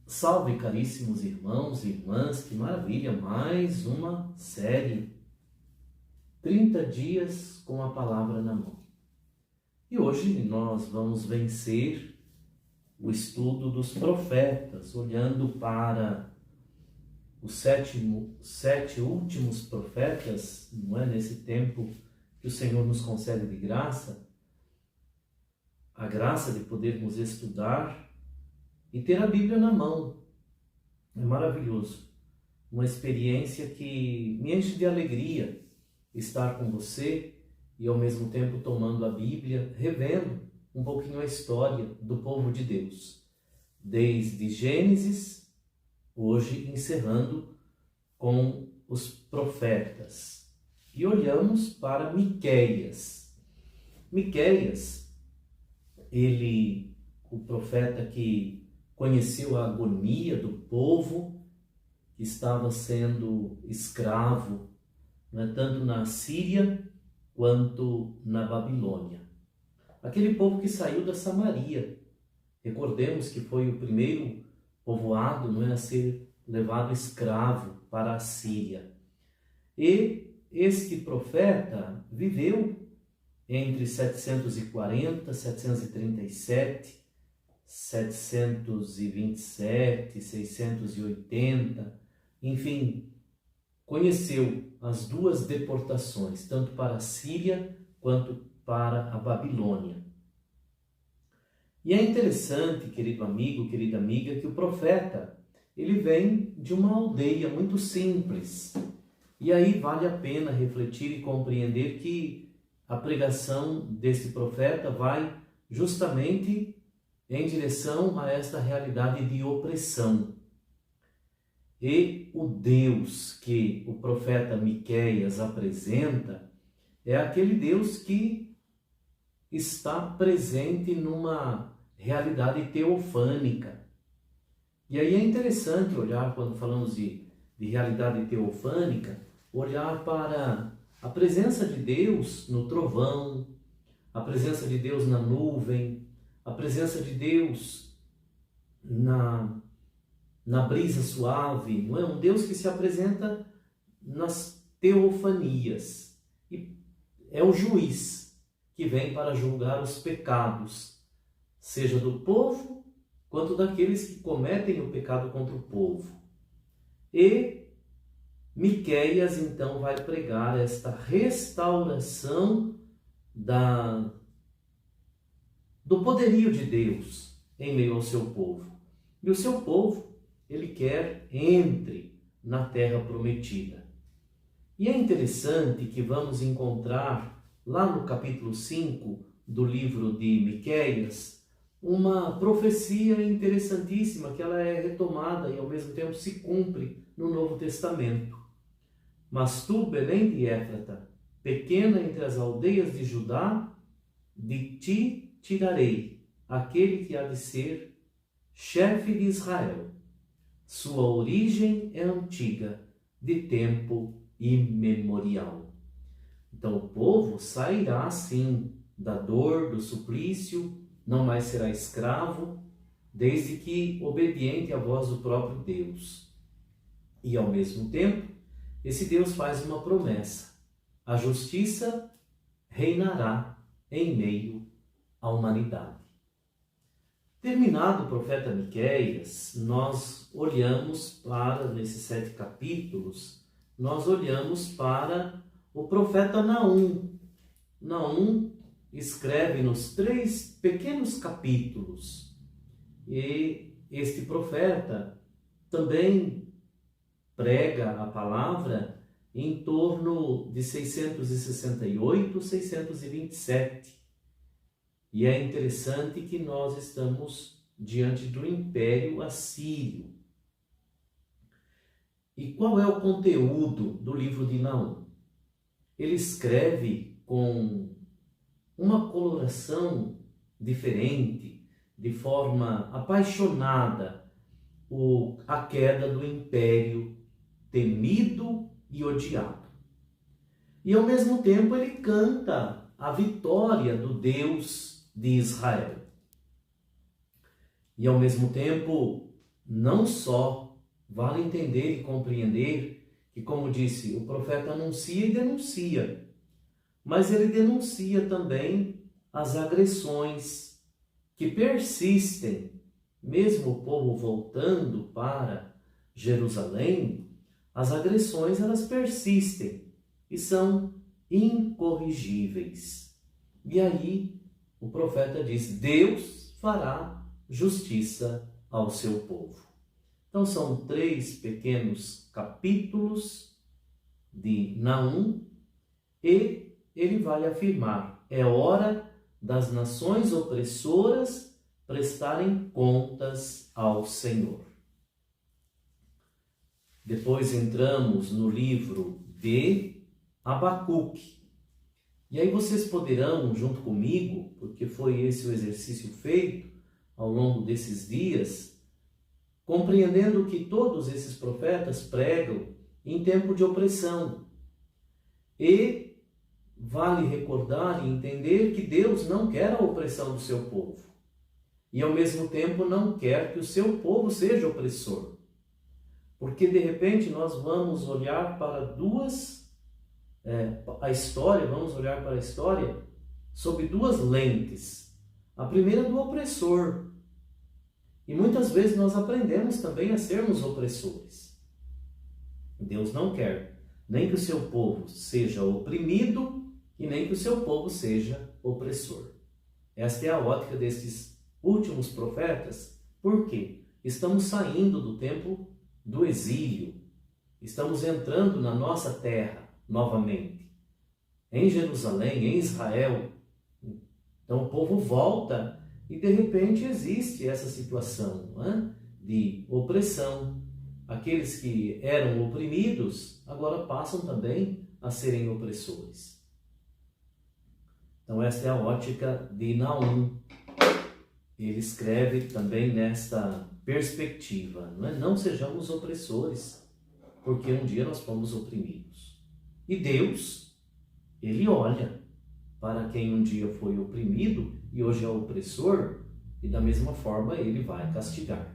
Salve, caríssimos irmãos e irmãs, que maravilha, mais uma série, 30 dias com a palavra na mão. E hoje nós vamos vencer o estudo dos profetas, olhando para os sete últimos profetas, não é? Nesse tempo que o Senhor nos concede de graça, a graça de podermos estudar e ter a Bíblia na mão. É maravilhoso. Uma experiência que me enche de alegria estar com você e ao mesmo tempo tomando a Bíblia, revendo um pouquinho a história do povo de Deus. Desde Gênesis, hoje encerrando com os profetas. E olhamos para Miqueias. Miqueias, ele, o profeta que conheceu a agonia do povo que estava sendo escravo, né, tanto na Síria quanto na Babilônia. Aquele povo que saiu da Samaria. Recordemos que foi o primeiro povoado, não é, a ser levado escravo para a Síria. E este profeta viveu entre 740 e 737, 727, 680, enfim, conheceu as duas deportações, tanto para a Síria quanto para a Babilônia. E é interessante, querido amigo, querida amiga, que o profeta, ele vem de uma aldeia muito simples. E aí vale a pena refletir e compreender que a pregação desse profeta vai justamente em direção a esta realidade de opressão. E o Deus que o profeta Miqueias apresenta é aquele Deus que está presente numa realidade teofânica. E aí é interessante olhar, quando falamos de realidade teofânica, olhar para a presença de Deus no trovão, a presença de Deus na nuvem, a presença de Deus na brisa suave, não é? Um Deus que se apresenta nas teofanias. E é o juiz que vem para julgar os pecados, seja do povo, quanto daqueles que cometem o pecado contra o povo. E Miqueias, então, vai pregar esta restauração do poderio de Deus em meio ao seu povo. E o seu povo, ele quer entre na terra prometida. E é interessante que vamos encontrar lá no capítulo 5 do livro de Miqueias uma profecia interessantíssima, que ela é retomada e ao mesmo tempo se cumpre no Novo Testamento. Mas tu, Belém de Éfrata, pequena entre as aldeias de Judá, de ti tirarei aquele que há de ser chefe de Israel. Sua origem é antiga, de tempo imemorial. Então o povo sairá sim da dor, do suplício, não mais será escravo, desde que obediente à voz do próprio Deus. E ao mesmo tempo, esse Deus faz uma promessa: a justiça reinará em meio à humanidade. Terminado o profeta Miqueias, nós olhamos para, nesses 7 capítulos, nós olhamos para o profeta Naum. Naum escreve nos 3 pequenos capítulos. E este profeta também prega a palavra em torno de 668, 627. E é interessante que nós estamos diante do Império Assírio. E qual é o conteúdo do livro de Naum? Ele escreve com uma coloração diferente, de forma apaixonada, a queda do império temido e odiado. E ao mesmo tempo ele canta a vitória do Deus de Israel. E ao mesmo tempo não só vale entender e compreender que, como disse, o profeta anuncia e denuncia, mas ele denuncia também as agressões que persistem, mesmo o povo voltando para Jerusalém, as agressões elas persistem e são incorrigíveis. E aí o profeta diz: Deus fará justiça ao seu povo. Então são 3 pequenos capítulos de Naum e ele vai afirmar: é hora das nações opressoras prestarem contas ao Senhor. Depois entramos no livro de Abacuque. E aí vocês poderão, junto comigo, porque foi esse o exercício feito ao longo desses dias, compreendendo que todos esses profetas pregam em tempo de opressão. E vale recordar e entender que Deus não quer a opressão do seu povo. E ao mesmo tempo não quer que o seu povo seja opressor. Porque de repente nós vamos olhar para vamos olhar para a história sob 2 lentes. A primeira do opressor. E muitas vezes nós aprendemos também a sermos opressores. Deus não quer nem que o seu povo seja oprimido e nem que o seu povo seja opressor. Esta é a ótica destes últimos profetas. Por quê? Estamos saindo do tempo do exílio. Estamos entrando na nossa terra novamente. Em Jerusalém, em Israel. Então o povo volta e de repente existe essa situação, de opressão. Aqueles que eram oprimidos agora passam também a serem opressores. Então esta é a ótica de Naum. Ele escreve também nesta perspectiva, não sejamos opressores, porque um dia nós fomos oprimidos. E Deus, Ele olha para quem um dia foi oprimido e hoje é opressor, e da mesma forma Ele vai castigar.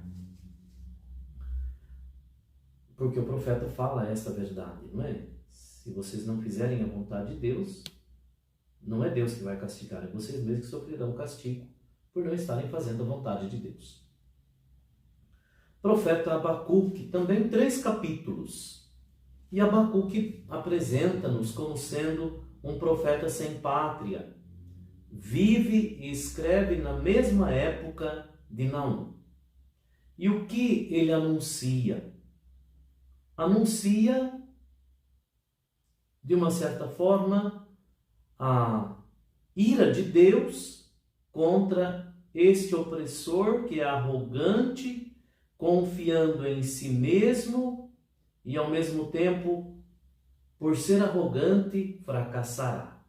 Porque o profeta fala esta verdade, não é? Se vocês não fizerem a vontade de Deus, não é Deus que vai castigar, é vocês mesmos que sofrerão o castigo por não estarem fazendo a vontade de Deus. Profeta Abacuque, também 3 capítulos. E Abacuque apresenta-nos como sendo um profeta sem pátria. Vive e escreve na mesma época de Naum. E o que ele anuncia? Anuncia, de uma certa forma, a ira de Deus contra este opressor que é arrogante, confiando em si mesmo e, ao mesmo tempo, por ser arrogante, fracassará.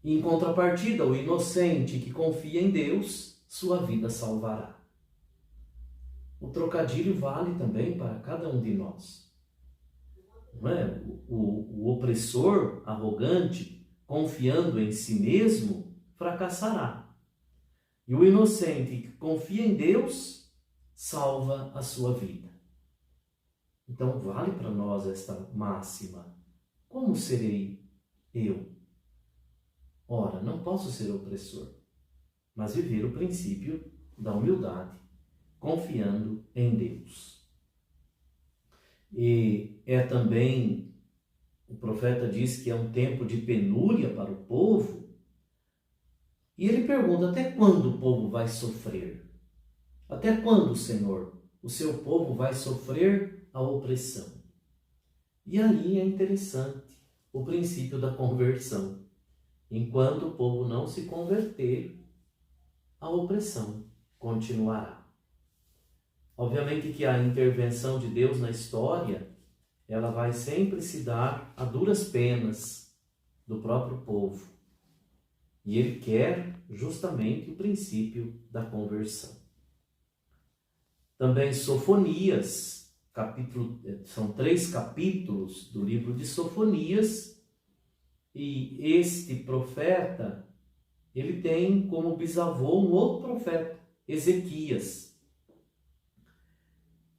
Em contrapartida, o inocente que confia em Deus, sua vida salvará. O trocadilho vale também para cada um de nós. Não é? O opressor arrogante, confiando em si mesmo, fracassará. E o inocente que confia em Deus, salva a sua vida. Então vale para nós esta máxima. Como serei eu? Ora, não posso ser opressor, mas viver o princípio da humildade, confiando em Deus. E é também, o profeta diz que é um tempo de penúria para o povo, e ele pergunta: até quando o povo vai sofrer? Até quando, Senhor, o seu povo vai sofrer a opressão? E aí é interessante o princípio da conversão. Enquanto o povo não se converter, a opressão continuará. Obviamente que a intervenção de Deus na história, ela vai sempre se dar a duras penas do próprio povo. E ele quer justamente o princípio da conversão. Também Sofonias, são 3 capítulos do livro de Sofonias, e este profeta, ele tem como bisavô um outro profeta, Ezequias.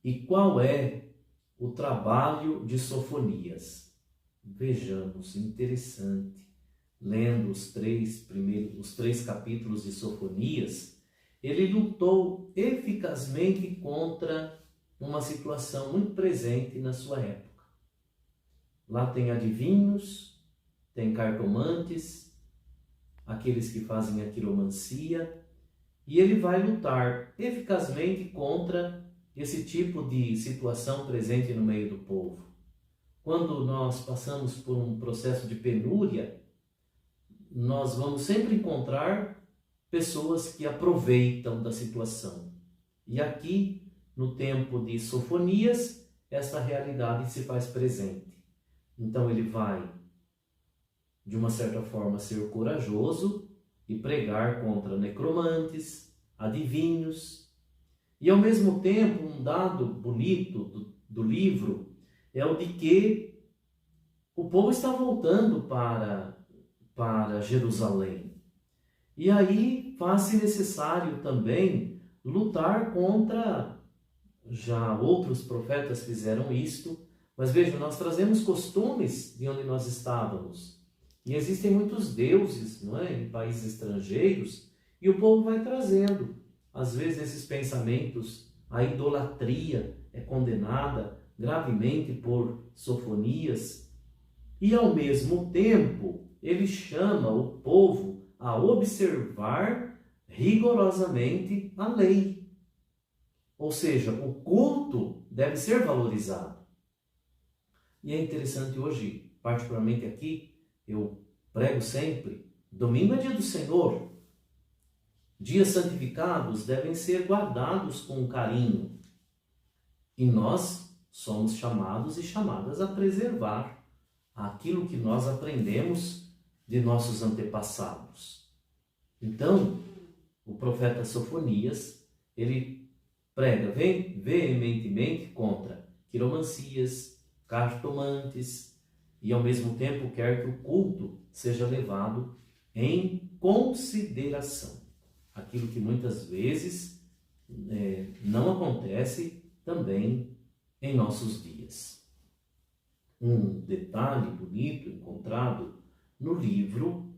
E qual é o trabalho de Sofonias? Vejamos, interessante. Lendo os três capítulos de Sofonias, ele lutou eficazmente contra uma situação muito presente na sua época. Lá tem adivinhos, tem cartomantes, aqueles que fazem a quiromancia, e ele vai lutar eficazmente contra esse tipo de situação presente no meio do povo. Quando nós passamos por um processo de penúria, nós vamos sempre encontrar pessoas que aproveitam da situação. E aqui, no tempo de Sofonias, esta realidade se faz presente. Então ele vai, de uma certa forma, ser corajoso e pregar contra necromantes, adivinhos. E ao mesmo tempo, um dado bonito do livro é o de que o povo está voltando para Jerusalém. E aí faz-se necessário também lutar contra, já outros profetas fizeram isto, mas vejam, nós trazemos costumes de onde nós estávamos. E existem muitos deuses, não é, em países estrangeiros, e o povo vai trazendo. Às vezes esses pensamentos, a idolatria é condenada gravemente por Sofonias, e ao mesmo tempo ele chama o povo a observar rigorosamente a lei. Ou seja, o culto deve ser valorizado. E é interessante hoje, particularmente aqui, eu prego sempre, domingo é dia do Senhor. Dias santificados devem ser guardados com carinho. E nós somos chamados e chamadas a preservar aquilo que nós aprendemos de nossos antepassados. Então, o profeta Sofonias, ele prega veementemente contra quiromancias, cartomantes, e ao mesmo tempo quer que o culto seja levado em consideração. Aquilo que muitas vezes não acontece também em nossos dias. Um detalhe bonito encontrado no livro: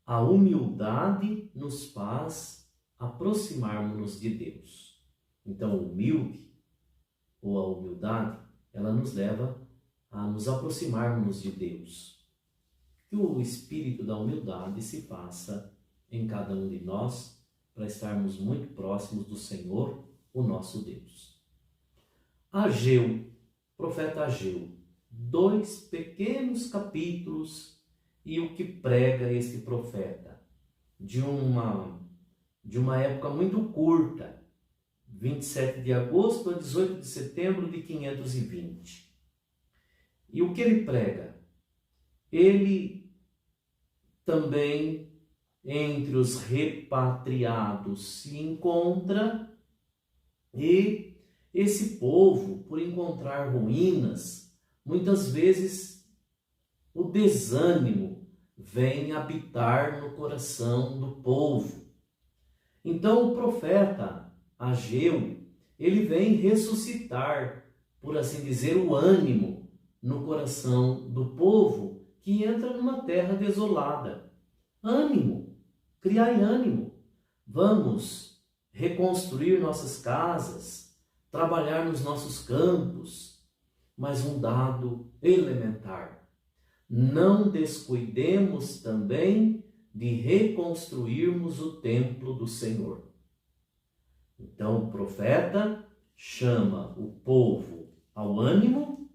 a humildade nos faz aproximarmos-nos de Deus. Então, o humilde, ou a humildade, ela nos leva a nos aproximarmos de Deus. Que o espírito da humildade se faça em cada um de nós, para estarmos muito próximos do Senhor, o nosso Deus. Ageu, profeta Ageu, 2 pequenos capítulos, e o que prega este profeta? De uma época muito curta, 27 de agosto a 18 de setembro de 520. E o que ele prega? Ele também, entre os repatriados, se encontra, e esse povo, por encontrar ruínas, muitas vezes o desânimo vem habitar no coração do povo. Então o profeta Ageu, ele vem ressuscitar, por assim dizer, o ânimo no coração do povo que entra numa terra desolada. Ânimo, criai ânimo. Vamos reconstruir nossas casas, trabalhar nos nossos campos, mas um dado elementar: não descuidemos também de reconstruirmos o templo do Senhor. Então o profeta chama o povo ao ânimo,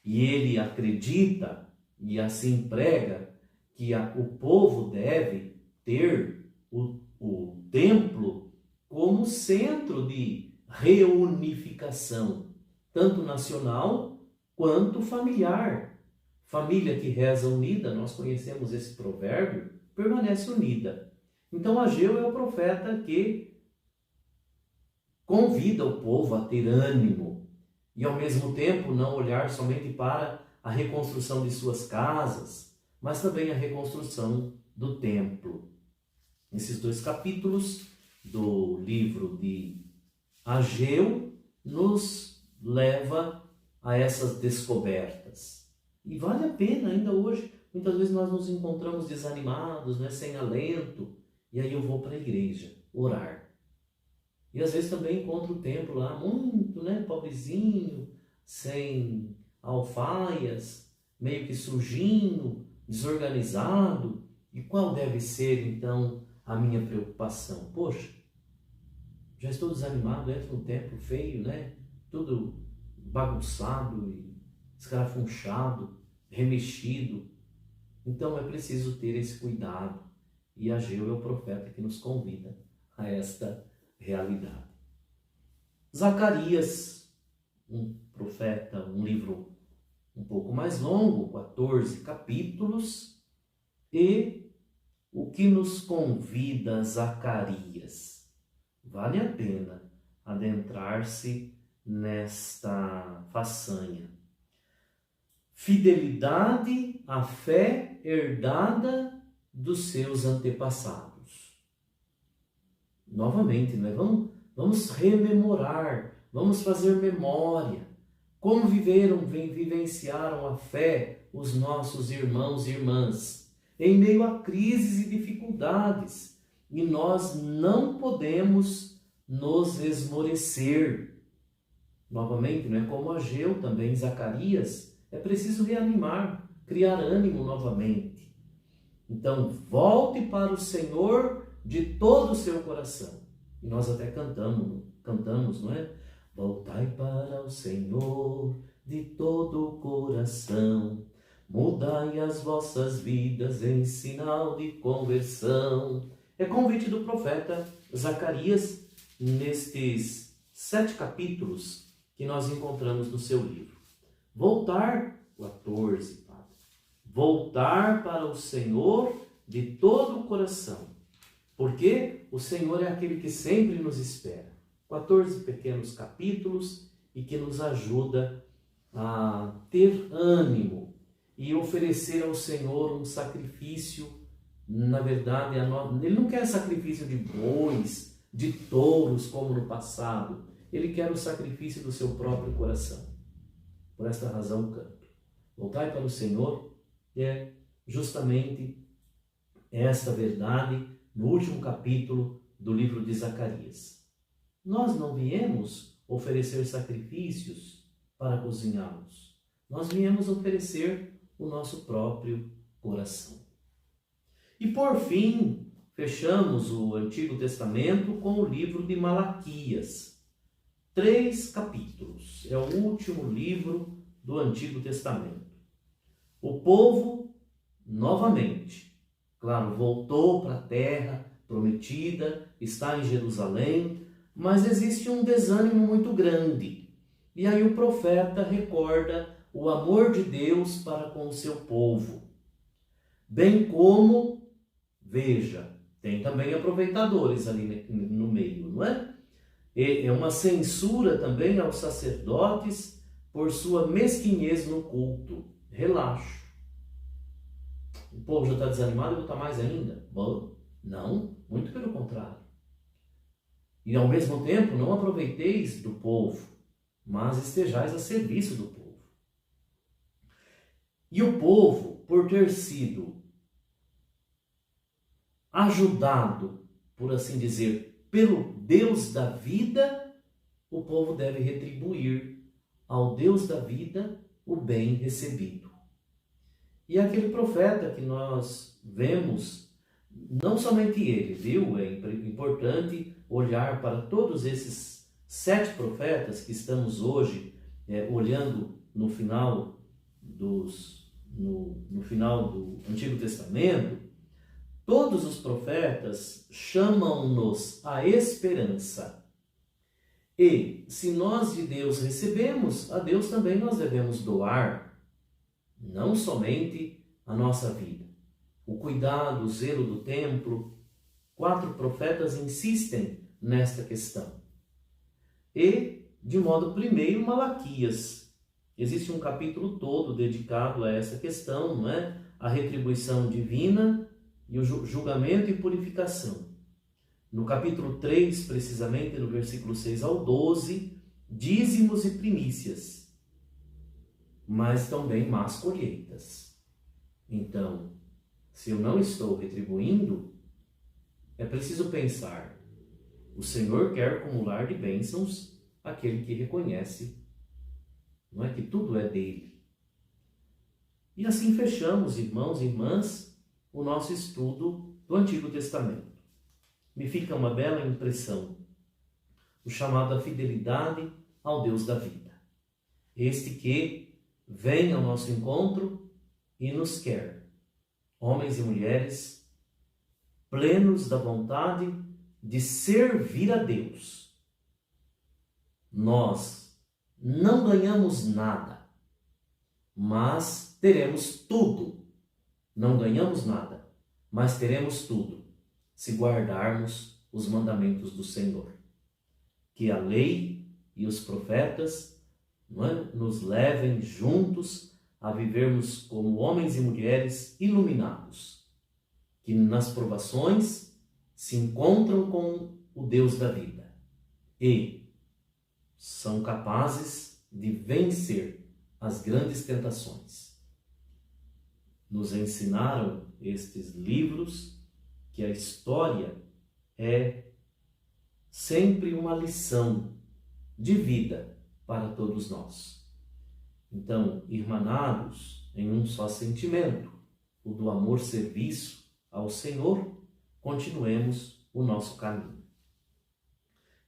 e ele acredita e assim prega que o povo deve ter o templo como centro de reunificação, tanto nacional quanto familiar. Família que reza unida, nós conhecemos esse provérbio, permanece unida. Então Ageu é o profeta que convida o povo a ter ânimo e ao mesmo tempo não olhar somente para a reconstrução de suas casas, mas também a reconstrução do templo. Esses 2 capítulos do livro de Ageu nos leva a essas descobertas. E vale a pena ainda hoje. Muitas vezes nós nos encontramos desanimados, né, sem alento, e aí eu vou para a igreja orar. E às vezes também encontro o templo lá muito, né, pobrezinho, sem alfaias, meio que sujinho, desorganizado. E qual deve ser então a minha preocupação? Poxa, já estou desanimado, entro num templo feio, né? Tudo bagunçado e escarafunchado, remexido. Então é preciso ter esse cuidado. E Ageu é o profeta que nos convida a esta realidade. Zacarias, um profeta, um livro um pouco mais longo, 14 capítulos, e o que nos convida Zacarias? Vale a pena adentrar-se nesta façanha. Fidelidade à fé herdada dos seus antepassados. Novamente, né? Vamos rememorar, vamos fazer memória. Como vivenciaram a fé os nossos irmãos e irmãs em meio a crises e dificuldades. E nós não podemos nos esmorecer. Novamente, né? Como Ageu, também Zacarias, é preciso reanimar, criar ânimo novamente. Então, volte para o Senhor de todo o seu coração. E nós até cantamos, não é? Voltai para o Senhor de todo o coração, mudai as vossas vidas em sinal de conversão. É convite do profeta Zacarias nestes 7 capítulos que nós encontramos no seu livro. Voltar, 14, Padre. Voltar para o Senhor de todo o coração. Porque o Senhor é aquele que sempre nos espera. 14 pequenos capítulos e que nos ajuda a ter ânimo e oferecer ao Senhor um sacrifício. Na verdade, Ele não quer sacrifício de bois, de touros como no passado. Ele quer o sacrifício do seu próprio coração. Por esta razão canto. Voltai para o Senhor é justamente esta verdade no último capítulo do livro de Zacarias. Nós não viemos oferecer sacrifícios para cozinhá-los. Nós viemos oferecer o nosso próprio coração. E por fim, fechamos o Antigo Testamento com o livro de Malaquias. 3 capítulos. É o último livro do Antigo Testamento. O povo, novamente, claro, voltou para a terra prometida, está em Jerusalém, mas existe um desânimo muito grande. E aí o profeta recorda o amor de Deus para com o seu povo. Bem como, veja, tem também aproveitadores ali no meio, não é? É uma censura também aos sacerdotes por sua mesquinhez no culto. Relaxo. O povo já está desanimado e vou estar mais ainda? Bom, não, muito pelo contrário. E ao mesmo tempo, não aproveiteis do povo, mas estejais a serviço do povo. E o povo, por ter sido ajudado, por assim dizer, pelo Deus da vida, o povo deve retribuir ao Deus da vida o bem recebido. E aquele profeta que nós vemos, não somente ele, viu? É importante olhar para todos esses 7 profetas que estamos hoje olhando no final no final do Antigo Testamento. Todos os profetas chamam-nos à esperança. E se nós de Deus recebemos, a Deus também nós devemos doar, não somente a nossa vida. O cuidado, o zelo do templo. 4 profetas insistem nesta questão. E, de modo primeiro, Malaquias. Existe um capítulo todo dedicado a essa questão, não é? A retribuição divina e o julgamento e purificação. No capítulo 3, precisamente, no versículo 6 ao 12, dízimos e primícias, mas também más colheitas. Então, se eu não estou retribuindo, é preciso pensar: o Senhor quer acumular de bênçãos aquele que reconhece, não é, que tudo é dele. E assim fechamos, irmãos e irmãs, o nosso estudo do Antigo Testamento. Me fica uma bela impressão, o chamado à fidelidade ao Deus da vida. Este que vem ao nosso encontro e nos quer, homens e mulheres, plenos da vontade de servir a Deus. Nós não ganhamos nada, mas teremos tudo. Não ganhamos nada, mas teremos tudo, se guardarmos os mandamentos do Senhor. Que a lei e os profetas, não é, nos levem juntos a vivermos como homens e mulheres iluminados, que nas provações se encontram com o Deus da vida e são capazes de vencer as grandes tentações. Nos ensinaram estes livros que a história é sempre uma lição de vida para todos nós. Então, irmanados em um só sentimento, o do amor-serviço ao Senhor, continuemos o nosso caminho.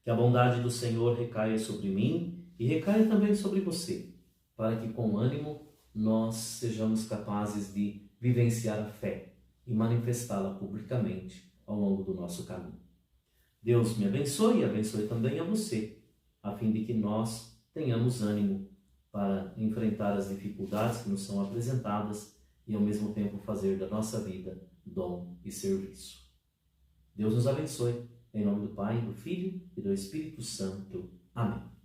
Que a bondade do Senhor recaia sobre mim e recaia também sobre você, para que com ânimo nós sejamos capazes de vivenciar a fé e manifestá-la publicamente ao longo do nosso caminho. Deus me abençoe e abençoe também a você, a fim de que nós tenhamos ânimo para enfrentar as dificuldades que nos são apresentadas e ao mesmo tempo fazer da nossa vida dom e serviço. Deus nos abençoe, em nome do Pai, do Filho e do Espírito Santo. Amém.